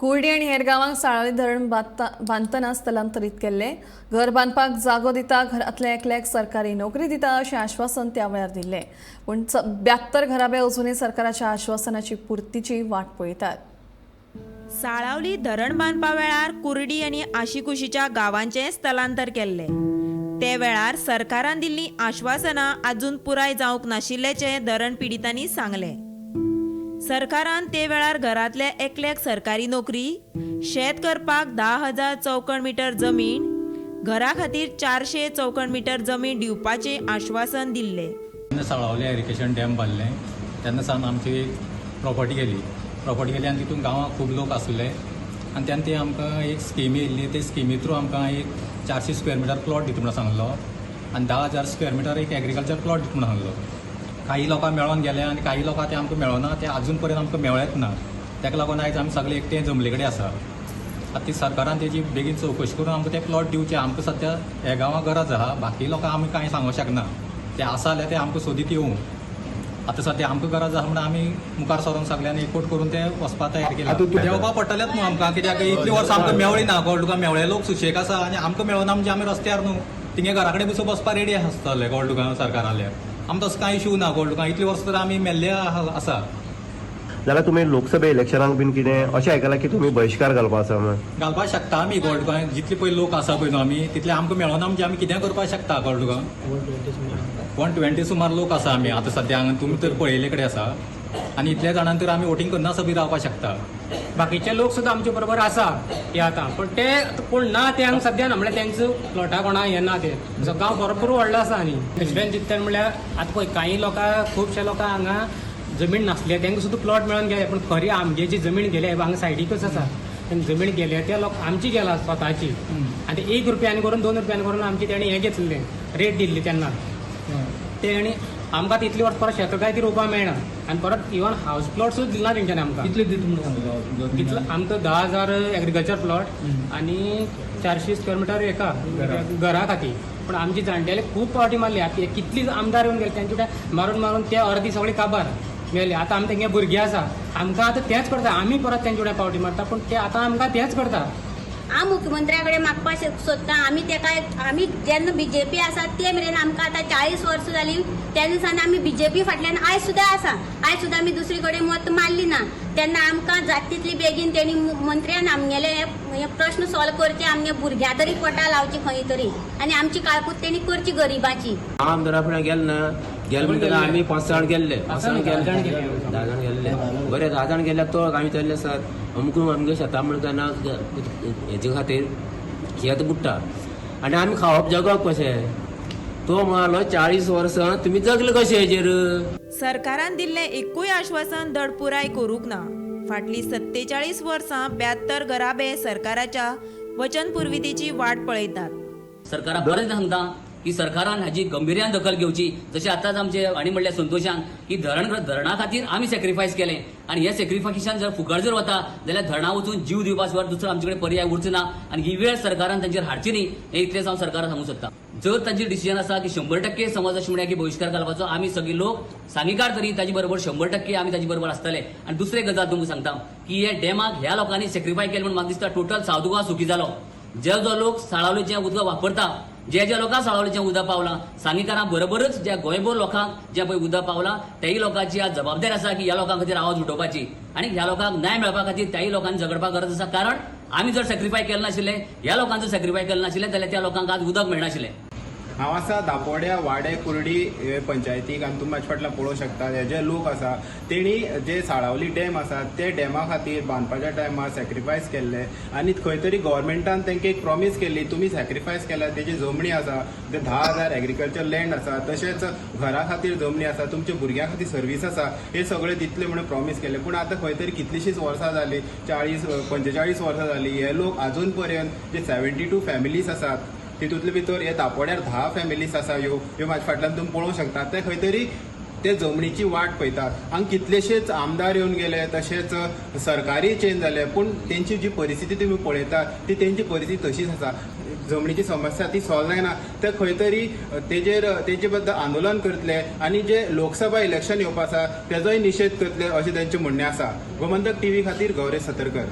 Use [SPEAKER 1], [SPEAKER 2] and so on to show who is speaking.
[SPEAKER 1] कुर्डी आणि हेर गांवांक साळावली धरण बांदतना स्थलांतरीत केल्ले. घर बांदपाक जागो दिता, घरांतल्या एकल्याक सरकारी नोकरी दिता अशें आश्वासन त्या वेळार दिल्लें. पूण 72 घराबे अजूनय सरकाराच्या आश्वासनाची पुर्तीची वाट पळयतात.
[SPEAKER 2] साळावली धरण बांदपा वेळार कुर्डी आनी आशिकुशीच्या गांवांचें स्थलांतर केल्ले. ते वेळार सरकारान दिल्लीं आश्वासनां आजून पुराय जावंक नाशिल्ल्याचें धरण पिडितांनी सांगलें. सरकारान ते वेळार घरांतल्या एकल्याक सरकारी नोकरी, शेत करपाक 10,000 चौकण मिटर जमीन, घरा खातीर 400 चौकण मिटर जमीन दिवपाचें आश्वासन दिल्लें.
[SPEAKER 3] जेन्ना साळावले इरिगेशन डॅम बांदलें तेन्ना सावन आमची प्रॉपर्टी गेली आनी तितून गांवांत खूब लोक आसले आनी तेन्ना ते आमकां एक स्किमी येयल्ली. ते स्किमी थ्रू आमकां एक 400 स्क्वेअर मिटर प्लॉट दिता म्हणून सांगलो आनी 10,000 स्क्वेअर मिटर एक एग्रीकल्चर प्लॉट दिता म्हणून सांगलो. काही लोकांक मेळोन गेले आनी काही लोकांक ते आमकां मेळोना. ते आजून पर्यंत आमकां मेळ्ळेंच ना. ताका लागून आयज आमी सगळे एकटे जमले कडेन आसा. आतां ती सरकारान तेजी बेगीन चवकशी करून आमकां ते प्लॉट दिवचे. आमकां सद्या ह्या गांवांक गरज आहा. बाकी लोकांक आमी कांय सांगूंक शकना. ते आसा जाल्यार ते आमकां सोदीत येवं. आतां सद्या आमकां गरज आहा म्हणून आमी मुखार सरून सगळ्यांनी एकवट करून ते वचपाक तयार केला. देवपाक पडटलेंच न्हू आमकां, कित्याक इतलीं वर्सां आमकां मेवळी ना. कळ्ळें तुका, मेवळे लोक सुशेग आसा आनी आमकां मेळना म्हणजे आमी रस्त्यार न्हू. तिंगे घरा कडेन बसून बसपाक रेडी आसतले. कळ्ळें तुका, सरकाराले आमकां तसो कांय इश्यू ना. कळ्ळें तुका, इतलीं वर्सां तर आमी मेल्ले आसा.
[SPEAKER 4] जाल्यार तुमी लोकसभा इलेक्शनाक बीन कितें अशें आयकलां की तुमी बहिष्कार घालपा आसा म्हणून?
[SPEAKER 3] घालपाक शकता आमी. कळ्ळें तुका, जितले पळय लोक आसा पळय न्हू आमी, तितले आमकां मेळना म्हणजे आमी कितें करपाक शकता. कळ्ळें तुका, 120 सुमार लोक आसा आमी आतां सद्या. तुमी तर पळयले कडेन आसा आनी इतल्या जाणांक तर आमी वोटींग करना सगळीं रावपाक शकता.
[SPEAKER 5] बाकीचे लोक सुद्दां आमचे बरोबर आसा हे आतां, पण ते कोण ना ते हांगा सद्या ना. म्हणल्यार तेंचो प्लॉटा कोणा हे ना. ते गांव भरपूर व्हडलो आसा. आनी प्रेसिडेंट जितले म्हणल्यार आतां पळय काही लोकांक, खुबशे लोकांक हांगा जमीन नासले तेंकां सुद्दां प्लॉट मेळोन गेले. पण खरी आमगे जी जमीन गेले हांगा सायडीकच आसा. जमीन गेले ते लोक आमची गेला स्वताची. आनी ते 1 रुपयान करून 2 रुपयान करून आमची तेणी हें घेतलें, रेट दिल्ली तेन्ना. ते आमकां तितली वर्स परत शेतां काय ती रोवपाक मेळना. आनी परत इवन हावस प्लॉट सुद्दां दिना तेंच्यांनी आमकां.
[SPEAKER 3] कितले दिता म्हणून सांगलो?
[SPEAKER 5] तितलो आमकां 10,000 एग्रीकल्चर प्लॉट आनी 400 स्क्वेअर मिटर एका घरा खातीर. पण आमची जाणटेले खूब पावटी मारली. आतां कितली आमदार येवन गेले तेंचे मारून मारून ते अर्दी सगळी काबार मेले. आतां आमी तेंगे भुरगीं आसा, आमकां आतां तेंच करता. आमी परत तेंचे कडेन पावटी मारता, पूण ते आतां आमकां तेंच करता.
[SPEAKER 6] हांव मुख्यमंत्र्या कडेन मागपाक सोदतां. आमी जेन्ना BJP आसा ते मेरेन आमकां आतां 40 वर्सां जालीं. तेन्ना सावन आमी BJP फाटल्यान आयज सुद्दां आसा. आयज सुद्दां आमी दुसरे कडेन मत मारली ना. तेन्ना आमकां जाता तितली बेगीन तेणी मंत्र्यान आमगेले हे प्रश्न सॉल्व करचे. आमगे भुरग्यां तरी पोटां लावची खंय तरी, आनी आमची काळपूत तेणी करची गरिबाची.
[SPEAKER 7] आमदारा फुडें गेले ना, गेले म्हणटकीर आमी 5 जाण गेल्ले, 10 जाण गेल्ले. बरें 10 जाण गेल्याक तो आमी चल्ले सर अमकून आमगे शेतां म्हणटना हेजे खातीर शेत बुडटा आनी आमी खावप जगप कशें? तो म्हणालो 40 वर्सां तुमी जगले कशें हेजेर?
[SPEAKER 2] सरकारान दिल्लें एकूय आश्वासन धड पुराय करूंक ना. फाटलीं 47 वर्सां 72 घराबे सरकाराच्या वचन पुर्वितीची वाट पळयतात.
[SPEAKER 8] सरकाराक बरें सांगता की सरकारान हाजी गंभीर्यान दखल घेवची. जशें आतांच आमचे हांणी म्हणलें संतोशान की धरणा खातीर आमी सॅक्रिफायस केलें आनी हे सॅक्रिफायसान जर फुकट जर वता जाल्यार धरणा वचून जीव दिवपा शिवाय दुसरो आमचे कडेन पर्याय उरचो ना. आनी ही वेळ सरकारान तांचेर हाडची न्ही, हें इतलेंच हांव सरकाराक सांगूंक सोदतां. जर तांचें डिसिजन आसा की 100% समज अशें म्हणया की बहिष्कार घालपाचो, आमी सगळे लोक सांगीकार तरी ताचे बरोबर 100% आमी ताचे बरोबर आसतले. आनी दुसरे गजाल तुमकां सांगता की हे डॅमाक ह्या लोकांनी सॅक्रिफाय केलें म्हणून म्हाका दिसता टोटल सावदुगांव सुखी जालो. जो लोक साळावलीचें उदक वापरता, जे लोकांक साळावलीचें उदक पावलां, सांगीकारां बरोबरच ज्या गोंयभर लोकांक जें पळय उदक पावलां त्याही लोकांची आज जबाबदारी आसा की ह्या लोकां खातीर आवाज उठोवपाची आनी ह्या लोकांक न्याय मेळपा खातीर त्याही लोकांनी झगडपाक गरज आसा. कारण आमी जर सॅक्रिफाय केलें नाशिल्लें, ह्या लोकांक जर सॅक्रिफाय केलें नाशिल्लें जाल्यार त्या लोकांक आज उदक मेळनाशिल्लें.
[SPEAKER 9] हांव आसा दापोड्या वाडे कुर्डी पंचायतीक आनी तुमी म्हाजे फाटल्यान पळोवंक शकता. हे जे लोक आसा तेणी जे साळावली डॅम आसा ते डॅमा खातीर बांदपाच्या टायमार सॅक्रिफायस केल्ले आनी खंय तरी गव्हर्मेंटान तांकां एक प्रॉमीस केल्ली तुमी सॅक्रिफायस केल्या तेजी जमनी आसा ते 10,000 एग्रीकल्चर लँड आसा, तशेंच घरा खातीर जमनी आसा, तुमच्या भुरग्यां खातीर सर्वीस आसा, हे सगळे दितले म्हणून प्रॉमीस केले. पूण आतां खंय तरी कितलीशींच वर्सां जालीं, 45 वर्सां जालीं. हे लोक आजून पर्यंत जे 72 फॅमिलीज आसात तितूंतले भितर हे दापोड्यार 10 फॅमिलीज आसा ह्यो म्हाज्या फाटल्यान तुमी पळोवंक शकता. ते खंय तरी ते जमनीची वाट पळयतात. हांगा कितलेशेच आमदार येवन गेले, तशेंच सरकारी चेंज जाले, पूण तेंची जी परिस्थिती तुमी पळयतात ती तेंची परिस्थिती तशीच आसा. जमनीची समस्या ती सॉल्व जायना. ते खंय तरी तेजे बद्दल आंदोलन करतले आनी जे लोकसभा इलेक्शन येवपा आसा तेजोय निशेध करतले अशें तेंचें म्हणणें आसा. गोमंतक TV खातीर गौरेश सतरकर.